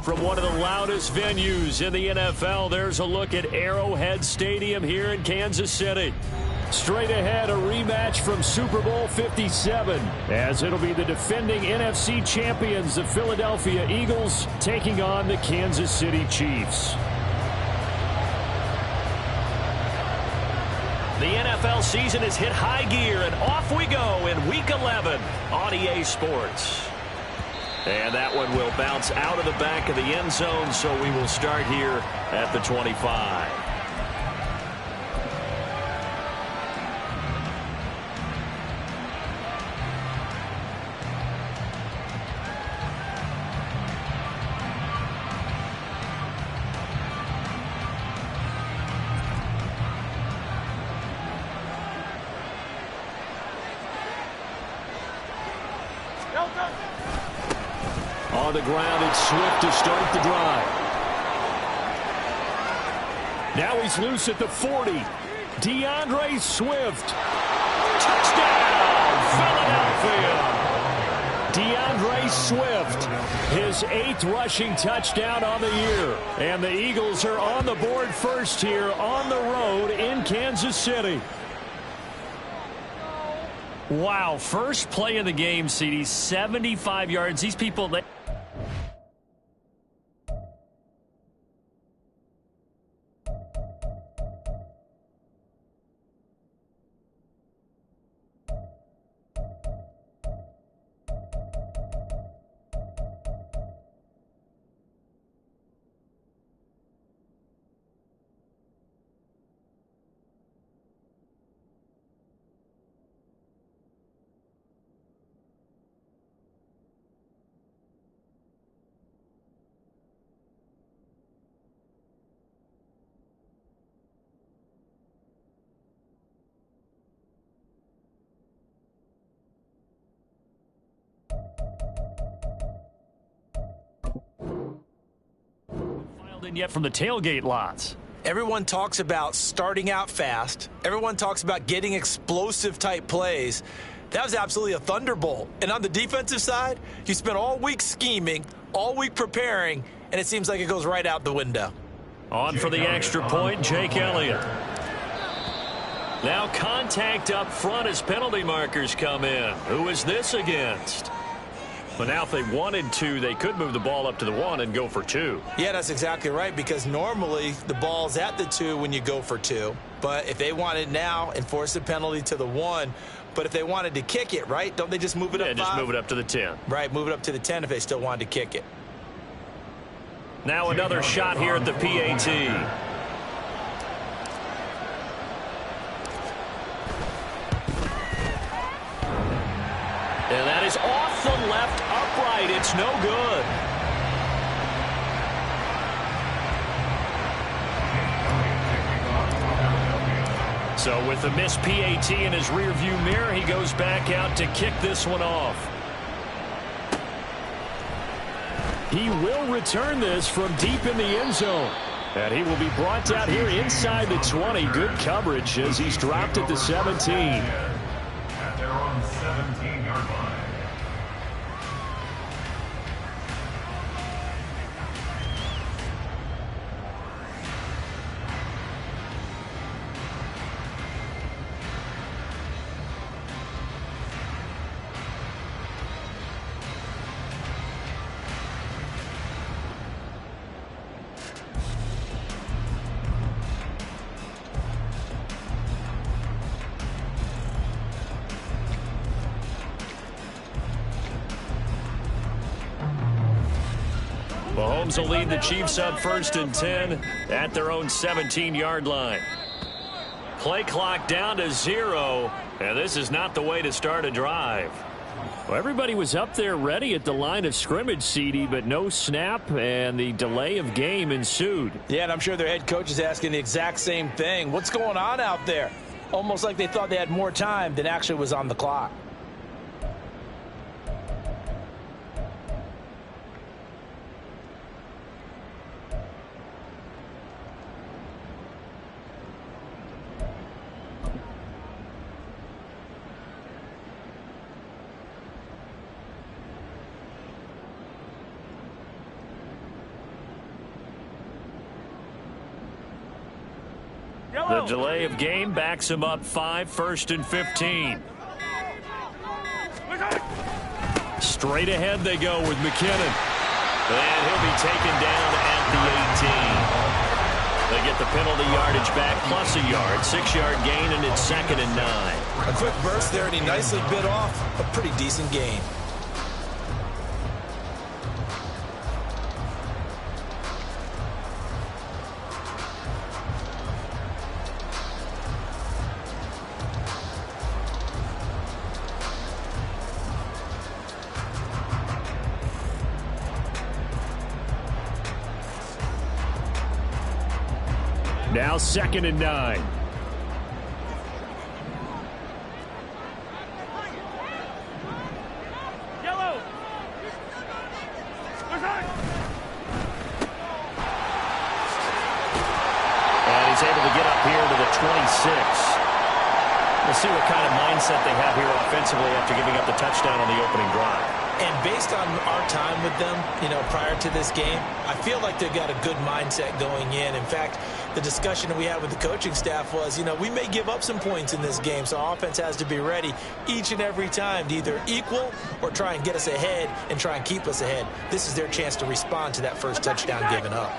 From one of the loudest venues in the NFL, there's a look at Arrowhead Stadium here in Kansas City. Straight ahead, a rematch from Super Bowl 57, as it'll be the defending NFC champions, the Philadelphia Eagles, taking on the Kansas City Chiefs. The NFL season has hit high gear, and off we go in Week 11 on EA Sports. And that one will bounce out of the back of the end zone, so we will start here at the 25. On the ground, it's Swift to start the drive. Now he's loose at the 40. DeAndre Swift. Touchdown, Philadelphia. DeAndre Swift, his 8th rushing touchdown on the year. And the Eagles are on the board first here on the road in Kansas City. Wow, first play of the game, CD, 75 yards. These people, they... in yet from the tailgate lots. Everyone talks about starting out fast. Everyone talks about getting explosive type plays. That was absolutely a thunderbolt. And on the defensive side, you spent all week scheming, all week preparing, and it seems like it goes right out the window. On for the extra point, Jake Elliott. Now contact up front as penalty markers come in. Who is this against? But now if they wanted to, they could move the ball up to the 1 and go for 2. Yeah, that's exactly right, because normally the ball's at the 2 when you go for 2. But if they want it now, enforce the penalty to the 1. But if they wanted to kick it, right, don't they just move it up 5? Yeah, just move it up to the 10. Right, move it up to the 10 if they still wanted to kick it. Now another shot here at the PAT. And that is off the left upright. It's no good. So with the missed PAT in his rearview mirror, he goes back out to kick this one off. He will return this from deep in the end zone. And he will be brought out here inside the 20. Good coverage as he's dropped at the 17. At their own 17-yard line. Mahomes will lead the Chiefs up 1st and 10 at their own 17-yard line. Play clock down to 0, and this is not the way to start a drive. Well, everybody was up there ready at the line of scrimmage, CD, but no snap, and the delay of game ensued. Yeah, and I'm sure their head coach is asking the exact same thing. What's going on out there? Almost like they thought they had more time than actually was on the clock. The delay of game backs him up 5, 1st and 15. Straight ahead they go with McKinnon. And he'll be taken down at the 18. They get the penalty yardage back plus a yard. 6-yard gain, and it's 2nd and 9. A quick burst there, and he nicely bit off a pretty decent gain. Now 2nd and 9. And he's able to get up here to the 26. We'll see what kind of mindset they have here offensively after giving up the touchdown on the opening drive. And based on our time with them, prior to this game, I feel like they've got a good mindset going in. In fact, the discussion that we had with the coaching staff was, we may give up some points in this game, so our offense has to be ready each and every time to either equal or try and get us ahead and try and keep us ahead. This is their chance to respond to that first touchdown given up.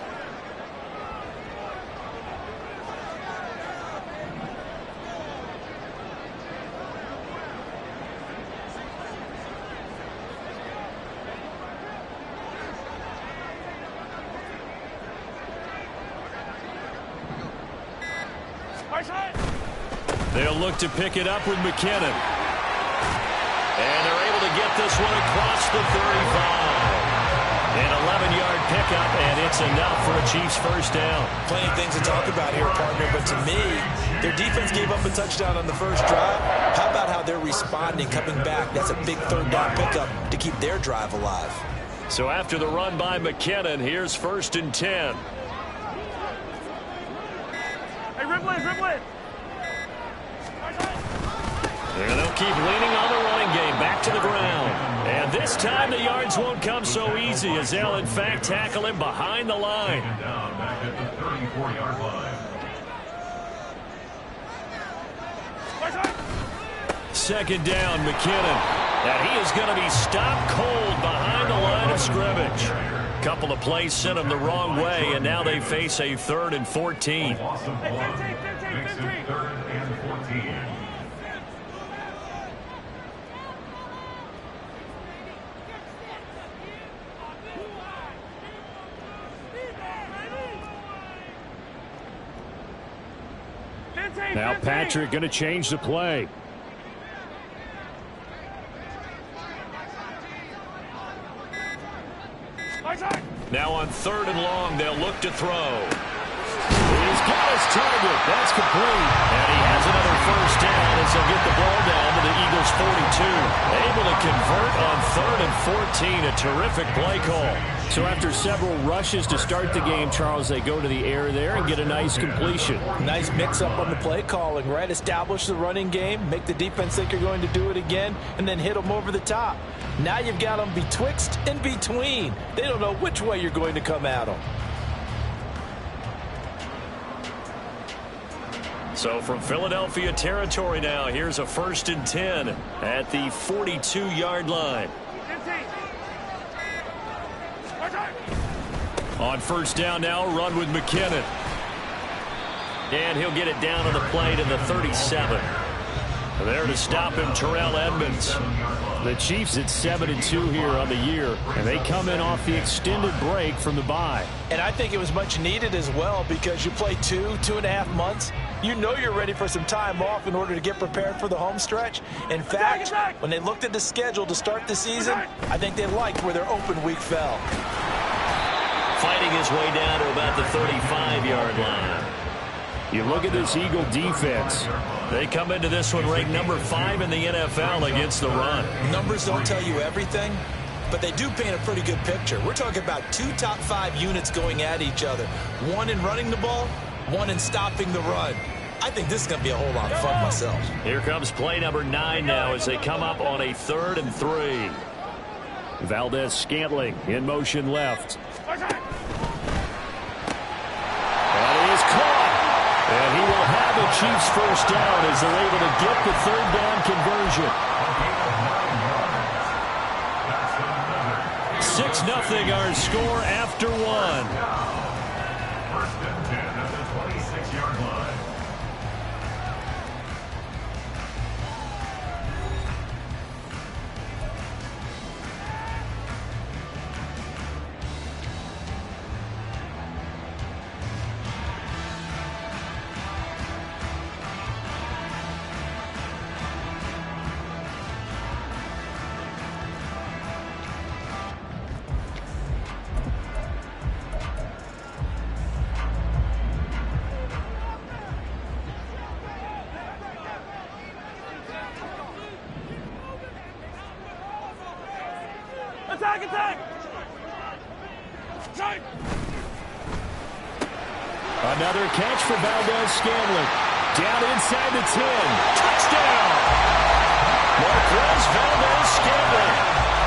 They'll look to pick it up with McKinnon. And they're able to get this one across the 35. An 11-yard pickup, and it's enough for a Chiefs first down. Plenty of things to talk about here, partner, but to me, their defense gave up a touchdown on the first drive. How about how they're responding, coming back? That's a big 3rd down pickup to keep their drive alive. So after the run by McKinnon, here's 1st and 10. Hey, Ripley. And they'll keep leaning on the running game, back to the ground. And this time the yards won't come so easy as they'll, in fact, tackle him behind the line. Down back at the 34-yard line. 2nd down, McKinnon. And he is going to be stopped cold behind the line of scrimmage. Couple of plays sent him the wrong way, and now they face a 3rd and 14. Loss of one. Makes it 3rd and 14. Now Patrick going to change the play. Now on 3rd and long, they'll look to throw. He's got his target. That's complete. And he has another first down as they'll get the ball down to the Eagles' 42. Able to convert on 3rd and 14. A terrific play call. So after several rushes to start the game, Charles, they go to the air there and get a nice completion. Nice mix-up on the play calling, right? Establish the running game, make the defense think you're going to do it again, and then hit them over the top. Now you've got them betwixt and between. They don't know which way you're going to come at them. So from Philadelphia territory now, here's a 1st and 10 at the 42-yard line. On 1st down now, run with McKinnon. And he'll get it down on the play to the 37. There to stop him, Terrell Edmonds. The Chiefs at 7-2 here on the year, and they come in off the extended break from the bye. And I think it was much needed as well because you play 2.5 months. You know you're ready for some time off in order to get prepared for the home stretch. In fact, when they looked at the schedule to start the season, I think they liked where their open week fell. Fighting his way down to about the 35-yard line. You look at this Eagle defense. They come into this one ranked number 5 in the NFL against the run. Numbers don't tell you everything, but they do paint a pretty good picture. We're talking about 2 top 5 units going at each other. One in running the ball, one in stopping the run. I think this is going to be a whole lot of fun myself. Here comes play number 9 now as they come up on a 3rd and 3. Valdez-Scantling in motion left. And he is caught. And he will Chiefs first down as they're able to get the third down conversion. 6-0 our score after one. First and 10 at the 26-yard line. Attack, attack! Another catch for Valdez-Scantling. Down inside the 10. Touchdown! Marquez Valdez-Scantling.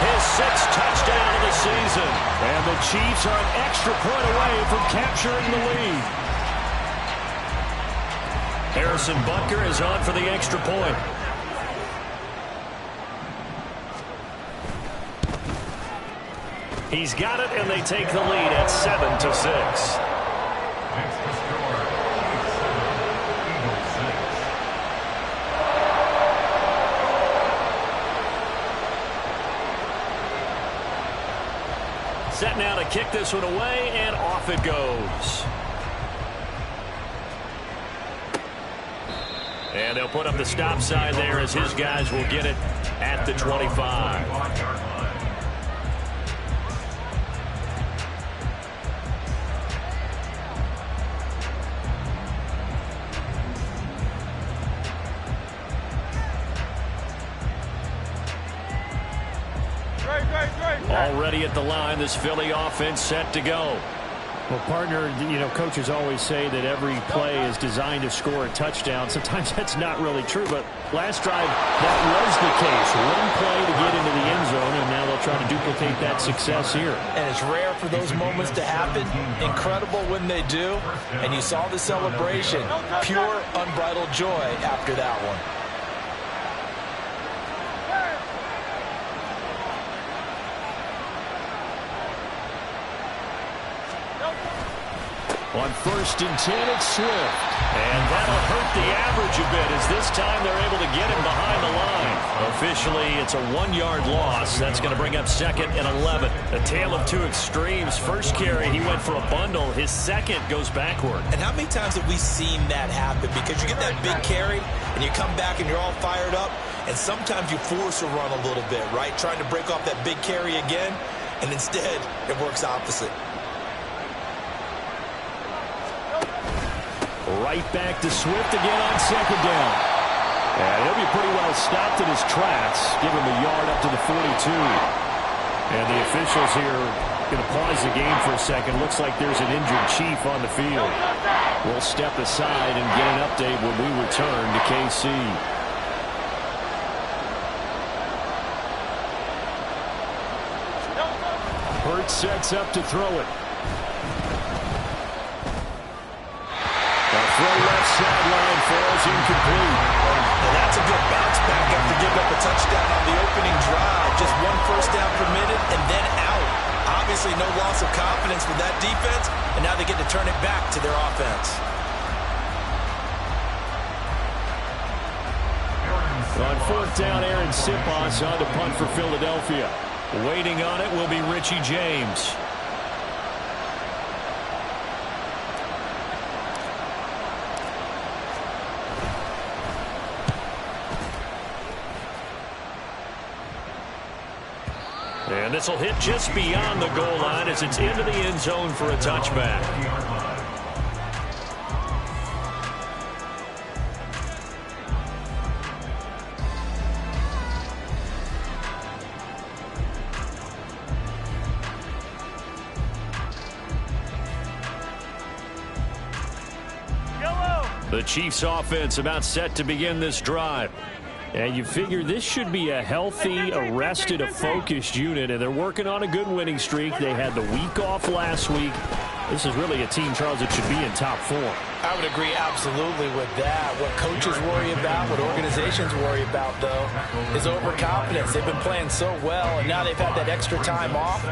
His 6th touchdown of the season. And the Chiefs are an extra point away from capturing the lead. Harrison Butker is on for the extra point. He's got it, and they take the lead at 7-6. Makes the score 8-7, Eagles 6. Set now to kick this one away, and off it goes. And they'll put up the stop sign there as his guys will get it at the 25. 25-yard line. Already at the line, this Philly offense set to go. Well, partner, coaches always say that every play is designed to score a touchdown. Sometimes that's not really true, but last drive, that was the case. One play to get into the end zone, and now they'll try to duplicate that success here. And it's rare for those moments to happen. Incredible when they do. And you saw the celebration. Pure, unbridled joy after that one. On 1st and 10, it's Swift. And that'll hurt the average a bit as this time they're able to get him behind the line. Officially, it's a 1-yard loss. That's going to bring up 2nd and 11. A tale of two extremes. First carry, he went for a bundle. His second goes backward. And how many times have we seen that happen? Because you get that big carry, and you come back and you're all fired up, and sometimes you force a run a little bit, right? Trying to break off that big carry again, and instead, it works opposite. Right back to Swift again on 2nd down. And he'll be pretty well stopped in his tracks. Give him a yard up to the 42. And the officials here going to pause the game for a second. Looks like there's an injured Chief on the field. We'll step aside and get an update when we return to KC. Hurts sets up to throw it. Throw left sideline falls incomplete. And that's a good bounce back after giving up a touchdown on the opening drive. Just 1 first down permitted and then out. Obviously no loss of confidence with that defense, and now they get to turn it back to their offense. On 4th down, Aaron Sipos on to punt for Philadelphia. Waiting on it will be Richie James. And this will hit just beyond the goal line as it's into the end zone for a touchback. The Chiefs offense about set to begin this drive. And you figure this should be a healthy, a focused unit, and they're working on a good winning streak. They had the week off last week. This is really a team, Charles, that should be in top 4. I would agree absolutely with that. What coaches worry about, what organizations worry about, though, is overconfidence. They've been playing so well, and now they've had that extra time off.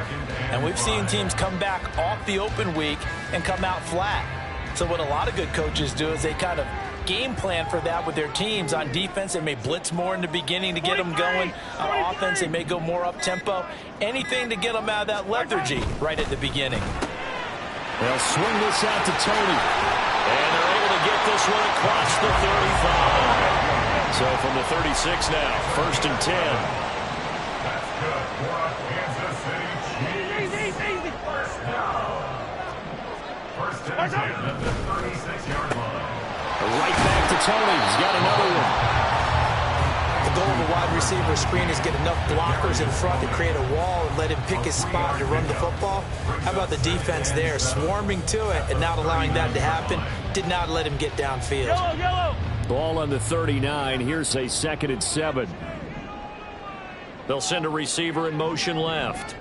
And we've seen teams come back off the open week and come out flat. So what a lot of good coaches do is they kind of game plan for that with their teams. On defense, they may blitz more in the beginning to get them going. On offense, they may go more up-tempo. Anything to get them out of that lethargy right at the beginning. They'll swing this out to Tony. And they're able to get this one across the 35. So from the 36 now, 1st and 10. That's good for Kansas City Chiefs. Easy. First down. 1st and 10 at the 36-yard line. Right back to Tony. He's got another one. The goal of a wide receiver screen is get enough blockers in front to create a wall and let him pick his spot to run the football. How about the defense there, swarming to it and not allowing that to happen? Did not let him get downfield. Yellow. Ball on the 39. Here's a 2nd and 7. They'll send a receiver in motion left.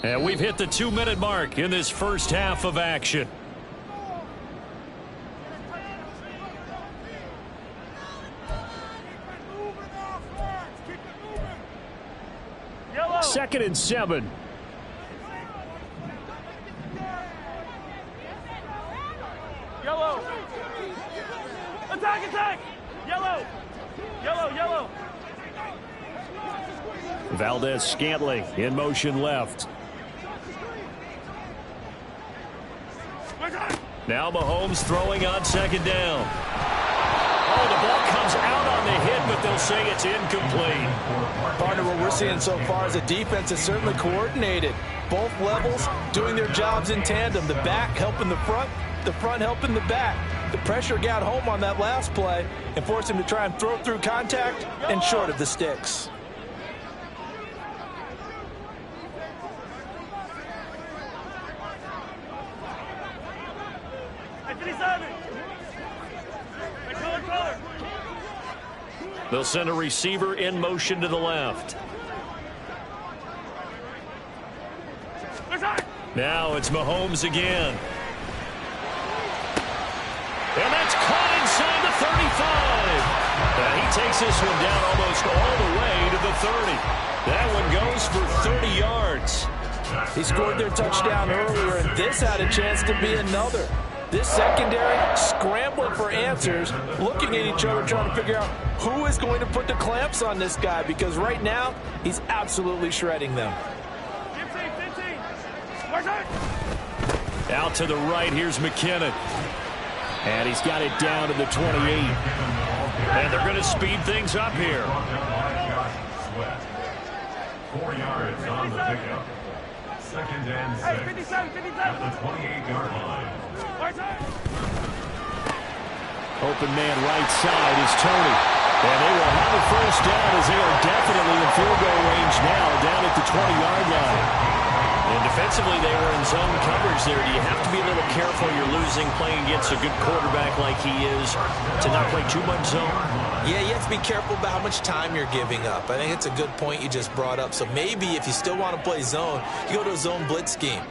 And we've hit the 2-minute mark in this first half of action. Yellow. 2nd and 7. Yellow. Attack. Yellow. Valdez-Scantling in motion left. Now Mahomes throwing on 2nd down. Oh, the ball comes out on the hit, but they'll say it's incomplete. Partner, what we're seeing so far is the defense is certainly coordinated. Both levels doing their jobs in tandem. The back helping the front helping the back. The pressure got home on that last play and forced him to try and throw through contact and short of the sticks. They'll send a receiver in motion to the left. Now it's Mahomes again. And that's caught inside the 35. And he takes this one down almost all the way to the 30. That one goes for 30 yards. He scored their touchdown earlier, and this had a chance to be another. This secondary scrambling for answers, looking at each other, trying to figure out who is going to put the clamps on this guy, because right now he's absolutely shredding them. 15. Out to the right, here's McKinnon. And he's got it down to the 28. And they're going to speed things up here. 4 yards on the pickup. 2nd and 6 at the 28-yard line. Open man right side is Tony. And they will have a first down as they are definitely in field goal range now down at the 20-yard line. And defensively, they were in zone coverage there. Do you have to be a little careful you're losing playing against a good quarterback like he is to not play too much zone? Yeah, you have to be careful about how much time you're giving up. I think it's a good point you just brought up. So maybe if you still want to play zone, you go to a zone blitz scheme.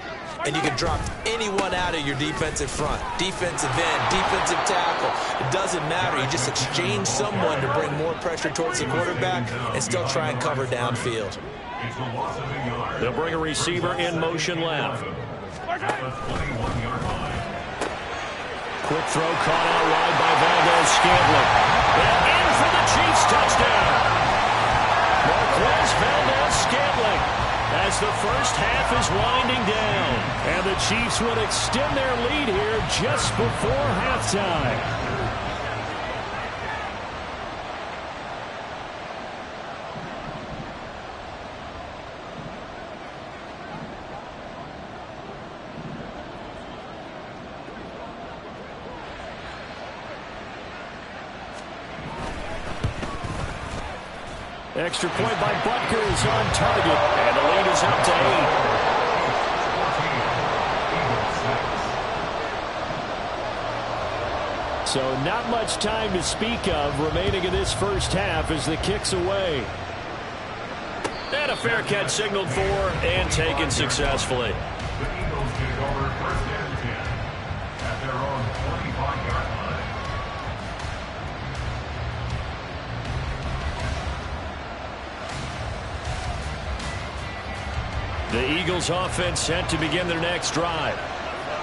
And you can drop anyone out of your defensive front, defensive end, defensive tackle. It doesn't matter. You just exchange someone to bring more pressure towards the quarterback and still try and cover downfield. They'll bring a receiver in motion left. Quick throw caught out wide by Valdez-Scantling. And in for the Chiefs touchdown. Marquez Valdez-Scantling as the first half is winding down. And the Chiefs would extend their lead here just before halftime. Extra point by Butker is on target. And the lead is up to 8. So not much time to speak of remaining in this first half as the kick's away. And a fair catch signaled for and taken successfully. The Eagles take over Eagles offense set to begin their next drive.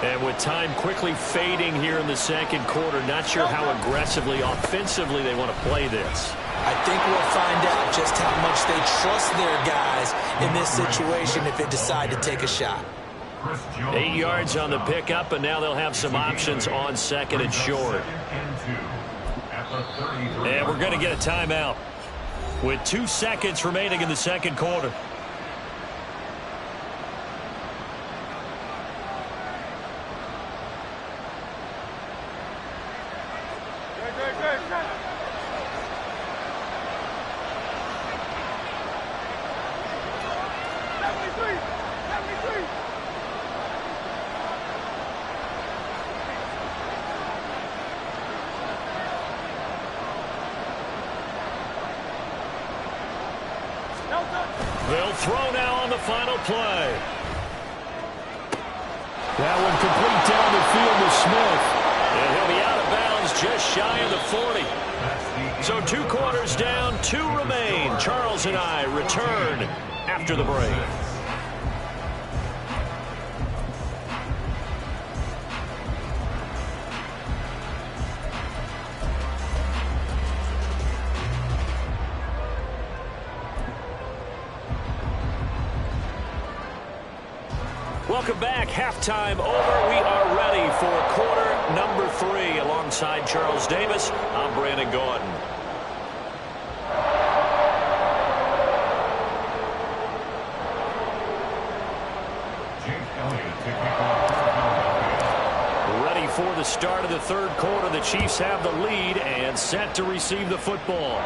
And with time quickly fading here in the second quarter, not sure how aggressively, offensively they want to play this. I think we'll find out just how much they trust their guys in this situation if they decide to take a shot. 8 yards on the pickup, and now they'll have some options on second and short. And we're going to get a timeout with 2 seconds remaining in the second quarter. They'll throw now on the final play. That one complete down the field to Smith. And he'll be out of bounds just shy of the 40. So 2 quarters down, 2 remain. Charles and I return after the break. Welcome back. Halftime over. We are ready for quarter number 3. Alongside Charles Davis, I'm Brandon Gordon. Ready for the start of the third quarter. The Chiefs have the lead and set to receive the football.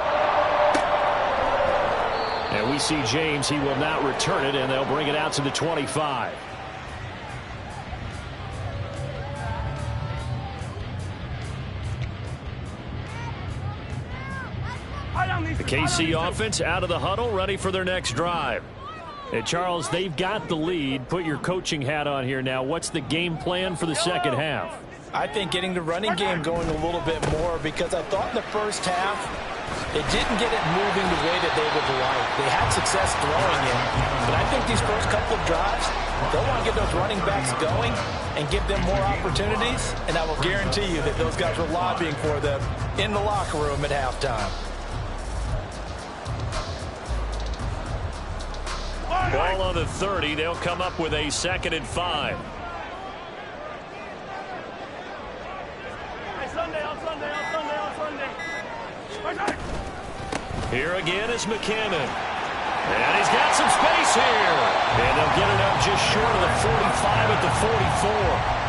And we see James. He will not return it, and they'll bring it out to the 25. The KC offense out of the huddle, ready for their next drive. And Charles, they've got the lead. Put your coaching hat on here now. What's the game plan for the second half? I think getting the running game going a little bit more, because I thought in the first half they didn't get it moving the way that they would like. They had success throwing it, but I think these first couple of drives, they'll want to get those running backs going and give them more opportunities, and I will guarantee you that those guys were lobbying for them in the locker room at halftime. Ball on the 30. They'll come up with a 2nd and 5. Here again is McKinnon. And he's got some space here. And they'll get it up just short of the 45 at the 44.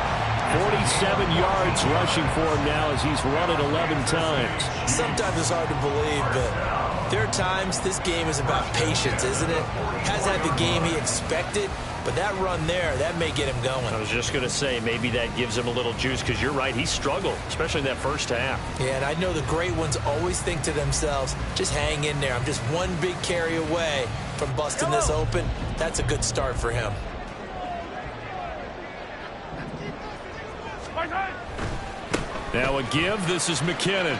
47 yards rushing for him now as he's run it 11 times. Sometimes it's hard to believe, but there are times this game is about patience, isn't it? Hasn't had the game he expected, but that run there, that may get him going. I was just going to say, maybe that gives him a little juice, because you're right, he struggled, especially in that first half. Yeah, and I know the great ones always think to themselves, just hang in there. I'm just one big carry away from busting this open. That's a good start for him. Now a give. This is McKinnon.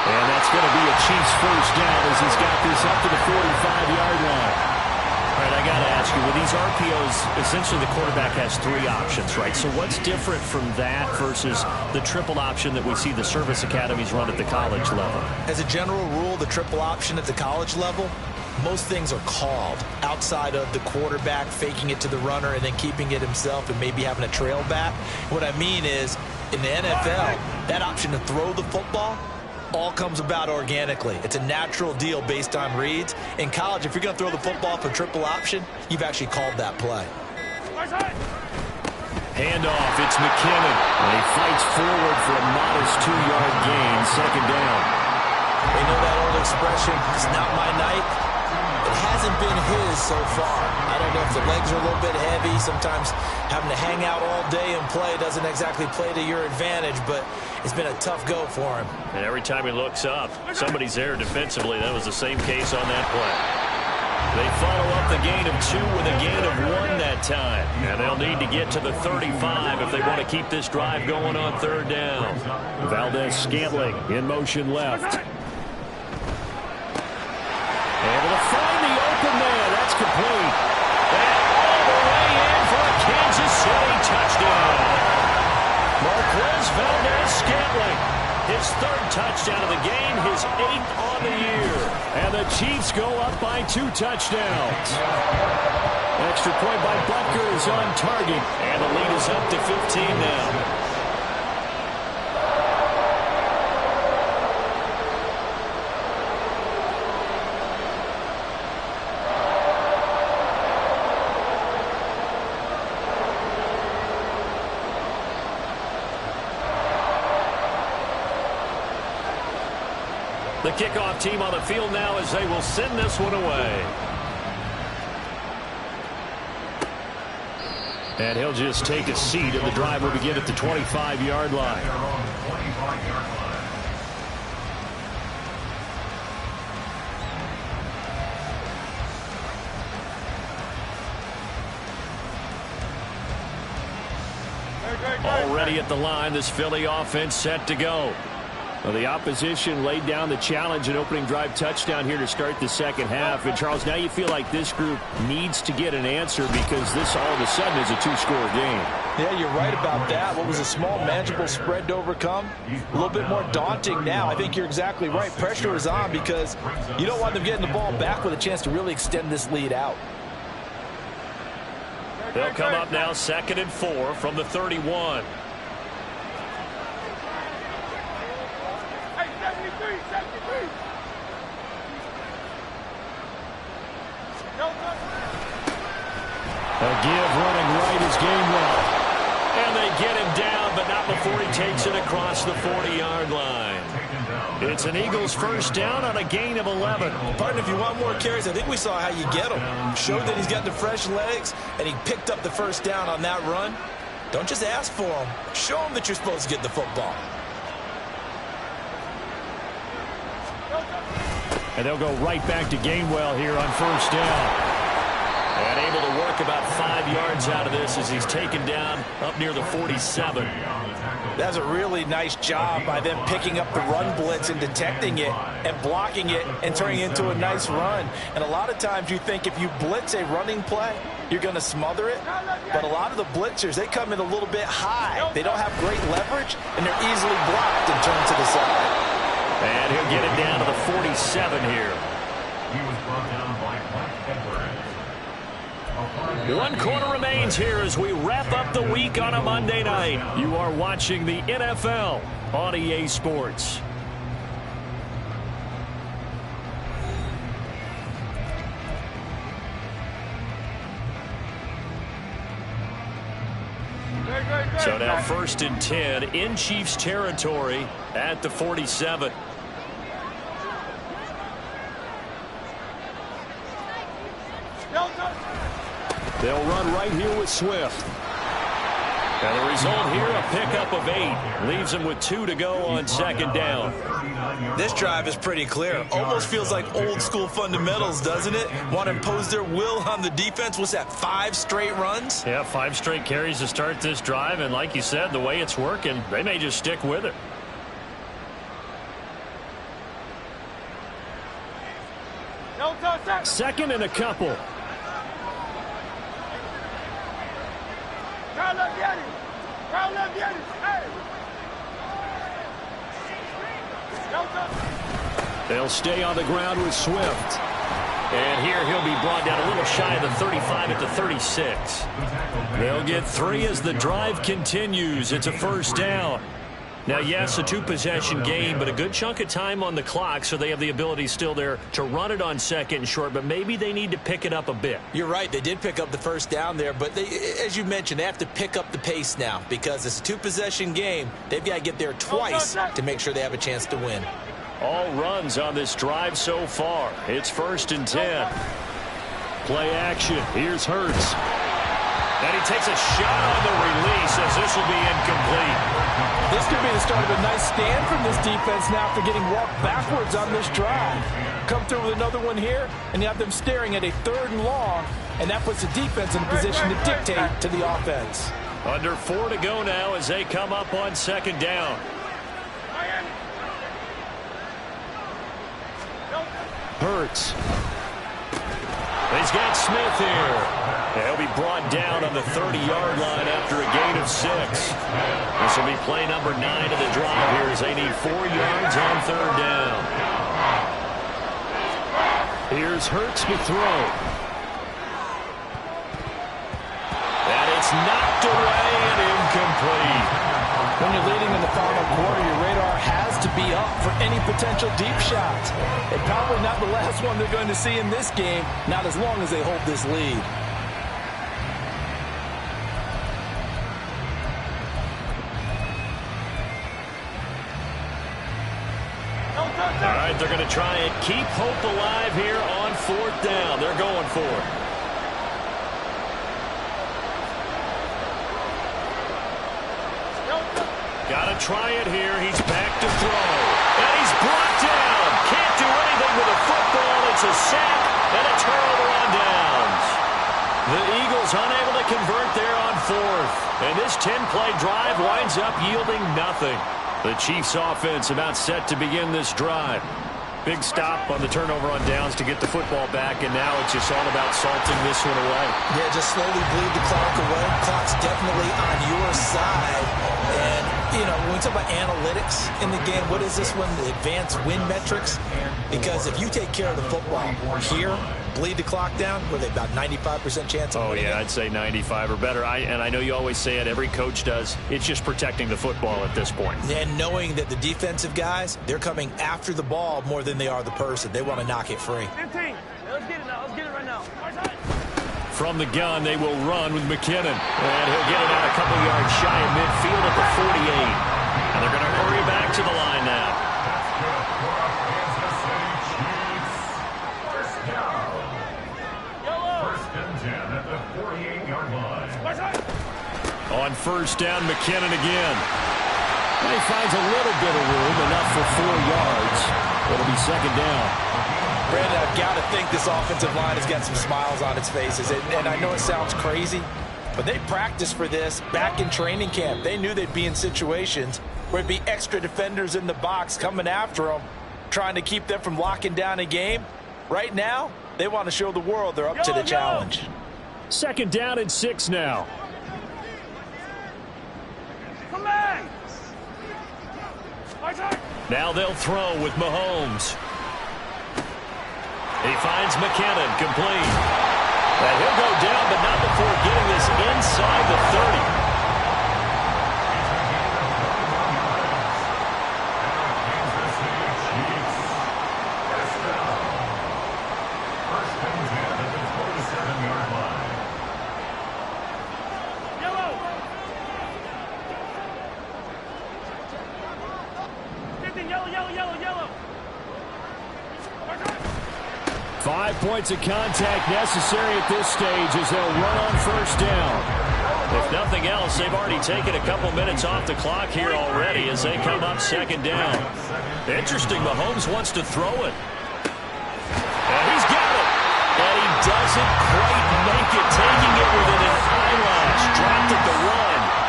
And that's going to be a Chiefs first down as he's got this up to the 45-yard line. All right, I got to ask you, with these RPOs, essentially the quarterback has 3 options, right? So what's different from that versus the triple option that we see the service academies run at the college level? As a general rule, the triple option at the college level, most things are called outside of the quarterback faking it to the runner and then keeping it himself and maybe having a trail back. What I mean is, in the NFL, that option to throw the football all comes about organically. It's a natural deal based on reads. In college, if you're going to throw the football for triple option, you've actually called that play. Handoff, it's McKinnon. And he fights forward for a modest 2-yard gain, 2nd down. They know that old expression, it's not my night. It hasn't been his so far. I don't know if the legs are a little bit heavy. Sometimes having to hang out all day and play doesn't exactly play to your advantage, but it's been a tough go for him. And every time he looks up, somebody's there defensively. That was the same case on that play. They follow up the gain of 2 with a gain of 1 that time. And they'll need to get to the 35 if they want to keep this drive going on 3rd down. Valdez-Scantling in motion left. Able to find the open man, 8th on the year. And the Chiefs go up by 2 touchdowns. Extra point by Butker is on target. And the lead is up to 15 now. The kickoff team on the field now as they will send this one away. And he'll just take a seat, and the drive will begin at the 25-yard line. Already at the line, this Philly offense set to go. Well, the opposition laid down the challenge and opening drive touchdown here to start the second half. And, Charles, now you feel like this group needs to get an answer because this all of a sudden is a 2-score game. Yeah, you're right about that. What was a small, manageable spread to overcome, a little bit more daunting now. I think you're exactly right. Pressure is on because you don't want them getting the ball back with a chance to really extend this lead out. They'll come up now 2nd and 4 from the 31. A give running right is Gainwell. And they get him down, but not before he takes it across the 40-yard line. It's an Eagles first down on a gain of 11. Partner, if you want more carries, I think we saw how you get him. Showed that he's got the fresh legs, and he picked up the first down on that run. Don't just ask for him. Show him that you're supposed to get the football. And they'll go right back to Gainwell here on first down. And able to work about 5 yards out of this as he's taken down up near the 47. That's a really nice job by them picking up the run blitz and detecting it and blocking it and turning it into a nice run. And a lot of times you think if you blitz a running play, you're going to smother it. But a lot of the blitzers, they come in a little bit high. They don't have great leverage, and they're easily blocked and turned to the side. And he'll get it down to the 47 here. He was brought down by Mike Edwards. 1 quarter remains here as we wrap up the week on a Monday night. You are watching the NFL on EA Sports. So now 1st and 10 in Chiefs territory at the 47. They'll run right here with Swift. And the result here, a pickup of 8. Leaves them with 2 to go on 2nd down. This drive is pretty clear. Almost feels like old school fundamentals, doesn't it? Want to impose their will on the defense. What's that, 5 straight runs? Yeah, 5 straight carries to start this drive. And like you said, the way it's working, they may just stick with it. Second and a couple. They'll stay on the ground with Swift. And here he'll be brought down a little shy of the 35 at the 36. They'll get 3 as the drive continues. It's a first down. Now, yes, a 2-possession game, but a good chunk of time on the clock, so they have the ability still there to run it on 2nd and short, but maybe they need to pick it up a bit. You're right. They did pick up the first down there, but they, as you mentioned, they have to pick up the pace now because it's a 2-possession game. They've got to get there twice to make sure they have a chance to win. All runs on this drive so far. It's 1st and 10. Play action. Here's Hurts. And he takes a shot on the release as this will be incomplete. This could be the start of a nice stand from this defense now after getting walked backwards on this drive. Come through with another one here, and you have them staring at a 3rd and long, and that puts the defense in a position to dictate to the offense. Under 4 to go now as they come up on 2nd down. Hurts. He's got Smith here. He'll be brought down on the 30-yard line after a gain of 6. This will be play number 9 of the drive here as they need 4 yards on 3rd down. Here's Hurts to throw. And it's knocked away and incomplete. When you're leading in the final quarter, your radar has to be up for any potential deep shots. And probably not the last one they're going to see in this game, not as long as they hold this lead. All right, they're going to try and keep hope alive here on 4th down. They're going for it. Got to try it here. He's back to throw. And he's brought down. Can't do anything with a football. It's a sack and a turnover on downs. The Eagles unable to convert there on 4th. And this 10-play drive winds up yielding nothing. The Chiefs offense about set to begin this drive. Big stop on the turnover on downs to get the football back, and now it's just all about salting this one away. Yeah, just slowly bleed the clock away. Clock's definitely on your side. And, you know, when we talk about analytics in the game, what is this one? The advanced win metrics? Because if you take care of the football here, bleed the clock down, were they about 95% chance of winning? Oh, yeah, I'd say 95 or better. And I know you always say it, every coach does. It's just protecting the football at this point. And knowing that the defensive guys, they're coming after the ball more than they are the person. They want to knock it free. 15. Let's get it now. Let's get it right now. From the gun, they will run with McKinnon. And he'll get it out a couple yards shy of midfield at the 48. And they're going to hurry back to the line now. On 1st down, McKinnon again. And he finds a little bit of room, enough for 4 yards. It'll be 2nd down. Brandon, I've got to think this offensive line has got some smiles on its faces. And I know it sounds crazy, but they practiced for this back in training camp. They knew they'd be in situations where there'd be extra defenders in the box coming after them, trying to keep them from locking down a game. Right now, they want to show the world they're up to the challenge. 2nd down and 6 now. Come back. Now they'll throw with Mahomes. He finds McKinnon, complete. And he'll go down, but not before getting this inside the 30. Yellow. 5 points of contact necessary at this stage as they'll run on 1st down. If nothing else, they've already taken a couple minutes off the clock here already as they come up 2nd down. Interesting, Mahomes wants to throw it. And he's got it. And he doesn't quite make it, taking it within an eyelash. Dropped at the 1.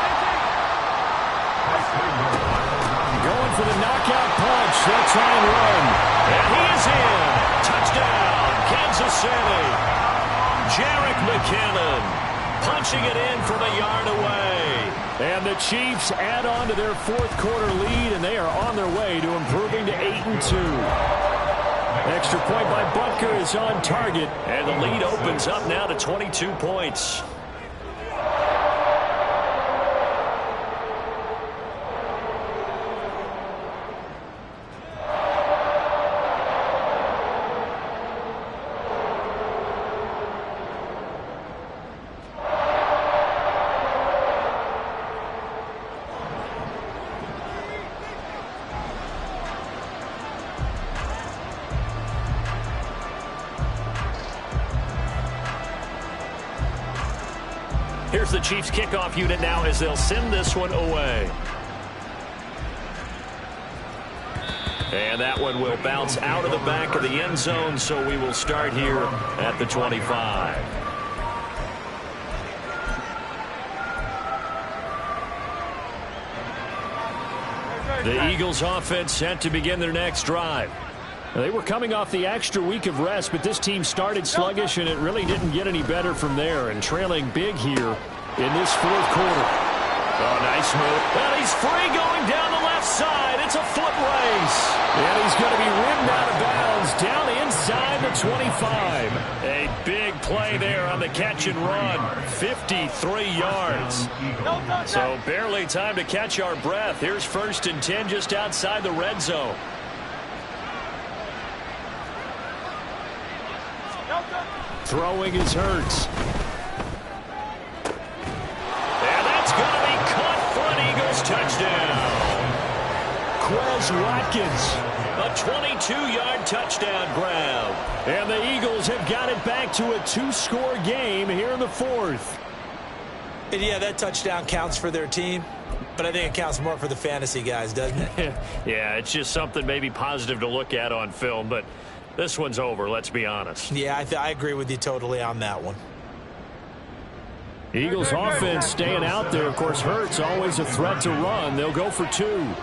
Going for the knockout punch. They'll try and run. And he is in. Touchdown, Kansas City. Jerick McKinnon punching it in from a yard away. And the Chiefs add on to their 4th quarter lead, and they are on their way to improving to 8-2. Extra point by Butker is on target. And the lead opens up now to 22 points. Here's the Chiefs kickoff unit now as they'll send this one away. And that one will bounce out of the back of the end zone, so we will start here at the 25. The Eagles offense set to begin their next drive. They were coming off the extra week of rest, but this team started sluggish, and it really didn't get any better from there, and trailing big here in this 4th quarter. Oh, nice move. And he's free going down the left side. It's a foot race. And he's going to be rimmed out of bounds down inside the 25. A big play there on the catch and run. 53 yards. So barely time to catch our breath. Here's 1st and 10 just outside the red zone. Throwing is Hurts. And that's going to be caught for an Eagles touchdown. Quez Watkins. A 22-yard touchdown grab. And the Eagles have got it back to a 2-score game here in the 4th. And yeah, that touchdown counts for their team, but I think it counts more for the fantasy guys, doesn't it? Yeah, it's just something maybe positive to look at on film, but this one's over, let's be honest. Yeah, I agree with you totally on that one. Eagles offense staying out there. Of course, Hurts always a threat to run. They'll go for 2.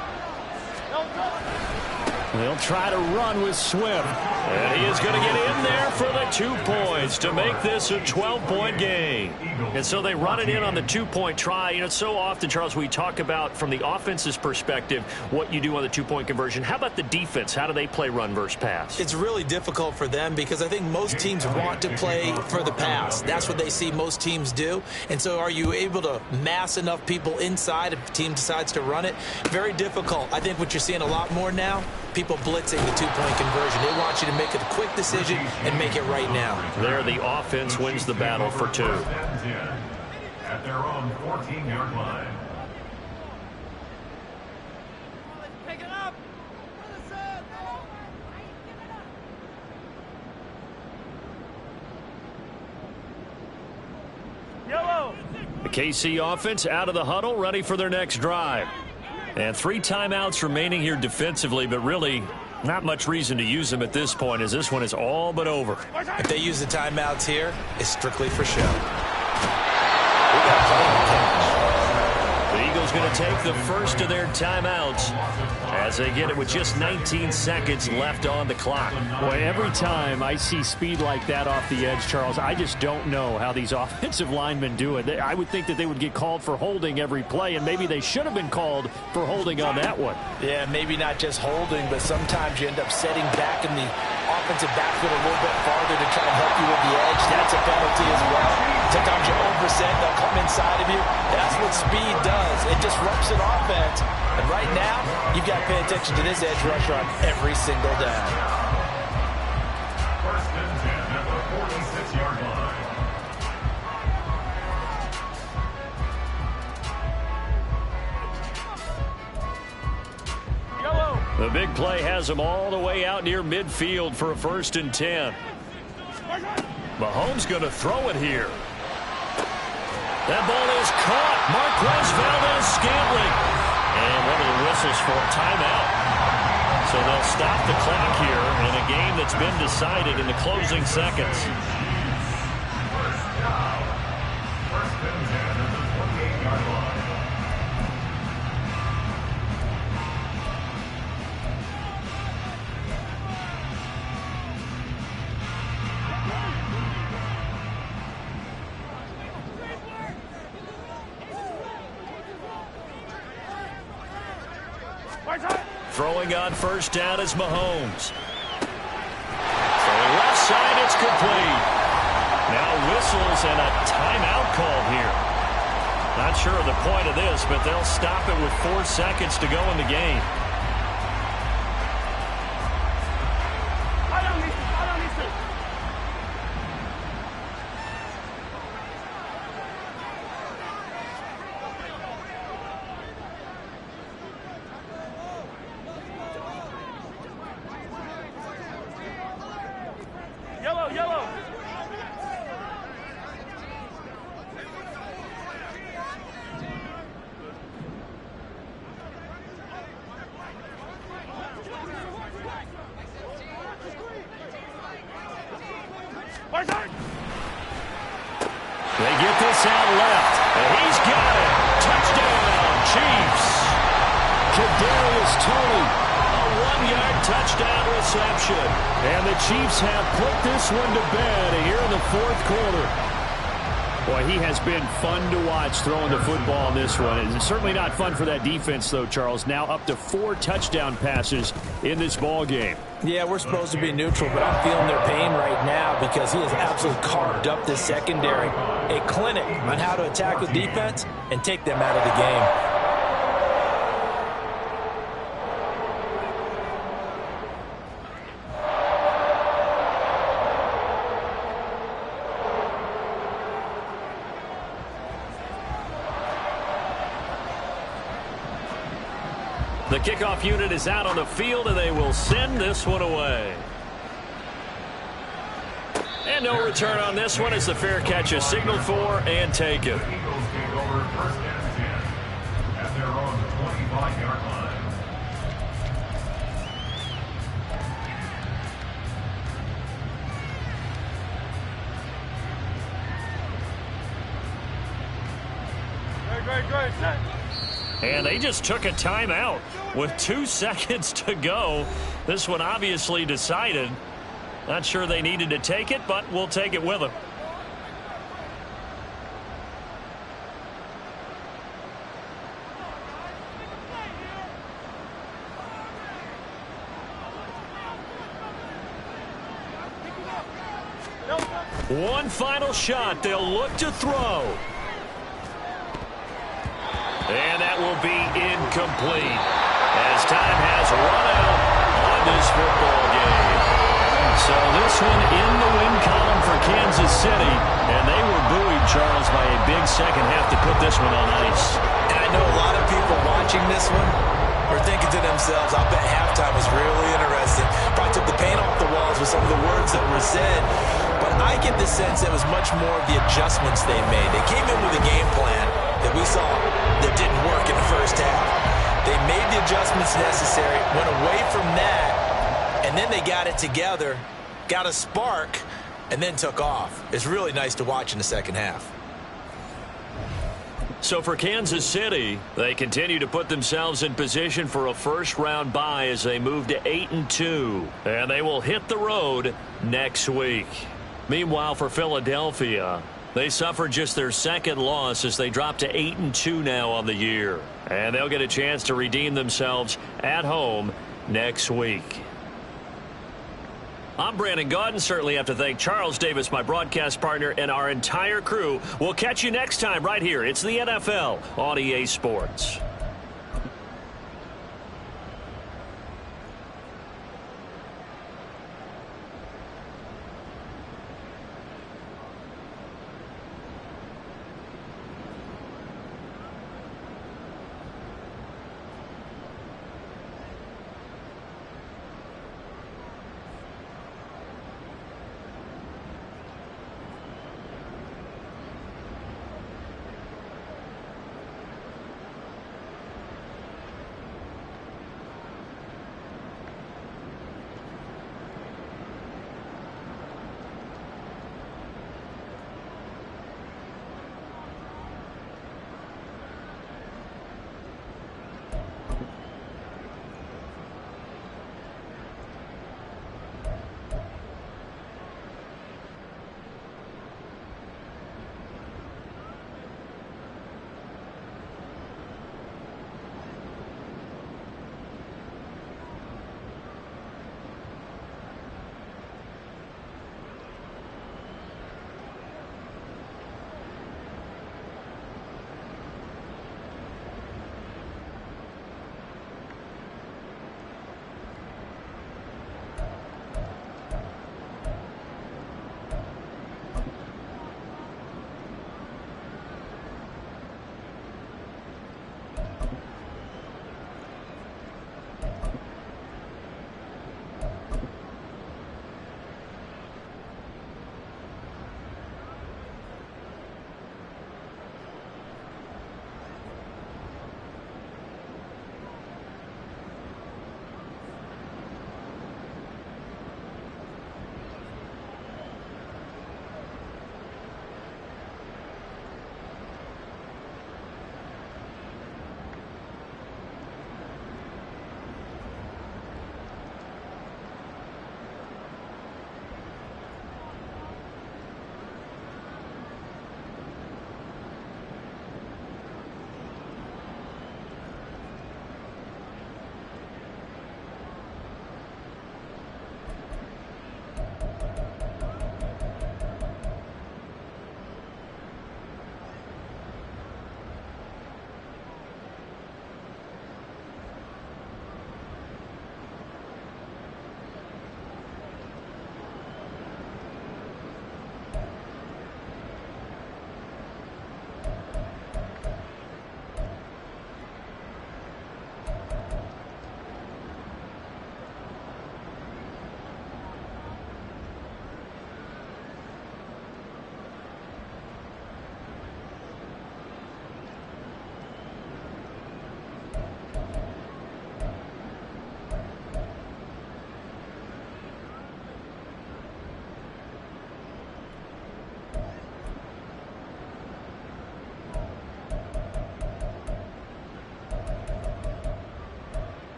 They'll try to run with Swift. And he is going to get in there for the 2 points to make this a 12-point game. And so they run it in on the 2-point try. You know, so often, Charles, we talk about from the offense's perspective what you do on the 2-point conversion. How about the defense? How do they play run versus pass? It's really difficult for them because I think most teams want to play for the pass. That's what they see most teams do. And so are you able to mass enough people inside if the team decides to run it? Very difficult. I think what you're seeing a lot more now, people blitzing the 2-point conversion. They want you to make a quick decision and make it right now. There, the offense wins the battle for 2. At their own 14-yard line. Pick it up. Yellow. The KC offense out of the huddle, ready for their next drive. And 3 timeouts remaining here defensively, but really not much reason to use them at this point, as this one is all but over. If they use the timeouts here, it's strictly for show. We got plenty to catch. The Eagles going to take the first of their timeouts as they get it with just 19 seconds left on the clock. Boy, every time I see speed like that off the edge, Charles, I just don't know how these offensive linemen do it. I would think that they would get called for holding every play, and maybe they should have been called for holding on that one. Yeah, maybe not just holding, but sometimes you end up setting back in the offensive backfield a little bit farther to try and help you with the edge. That's a penalty as well. Sometimes you overset, they'll come inside of you. That's what speed does. It disrupts an offense. And right now, you've got to pay attention to this edge rusher on every single down. 1st and 10 at the 46-yard line. Yellow. The big play has them all the way out near midfield for a 1st and 10. Mahomes going to throw it here. That ball is caught. Marquez Valdes-Scantling. And one of the whistles for a timeout. So they'll stop the clock here in a game that's been decided in the closing seconds. 1st and 10 at the 28-yard line. Throwing on 1st down is Mahomes. Throwing left side, it's complete. Now whistles and a timeout call here. Not sure of the point of this, but they'll stop it with 4 seconds to go in the game. I don't need to. Yellow. They get this out left, and he's got it. Touchdown, Chiefs. Kadarius Toney. A 1-yard touchdown reception. And the Chiefs have put this one to bed here in the 4th quarter. Boy, he has been fun to watch throwing the football in this one. It's certainly not fun for that defense, though, Charles. Now up to 4 touchdown passes in this ball game. Yeah, we're supposed to be neutral, but I'm feeling their pain right now because he has absolutely carved up this secondary. A clinic on how to attack the defense and take them out of the game. The kickoff unit is out on the field, and they will send this one away. And no return on this one as the fair catch is signaled for and taken. The Eagles take over 1st and 10 at their own 25-yard line. Great. And they just took a timeout with 2 seconds to go. This one obviously decided. Not sure they needed to take it, but we'll take it with them. One final shot. They'll look to throw. And that will be incomplete as time has run out on this football game. So this one in the win column for Kansas City, and they were buoyed, Charles, by a big second half to put this one on ice. And I know a lot of people watching this one are thinking to themselves, I bet halftime was really interesting. Probably took the paint off the walls with some of the words that were said. But I get the sense it was much more of the adjustments they made. They came in with a game plan that we saw that didn't work in the first half. They made the adjustments necessary, went away from that, and then they got it together, got a spark, and then took off. It's really nice to watch in the second half. So for Kansas City, they continue to put themselves in position for a first-round bye as they move to 8-2, and they will hit the road next week. Meanwhile, for Philadelphia, they suffered just their second loss as they drop to 8-2 now on the year. And they'll get a chance to redeem themselves at home next week. I'm Brandon Gaudin. Certainly have to thank Charles Davis, my broadcast partner, and our entire crew. We'll catch you next time right here. It's the NFL on EA Sports.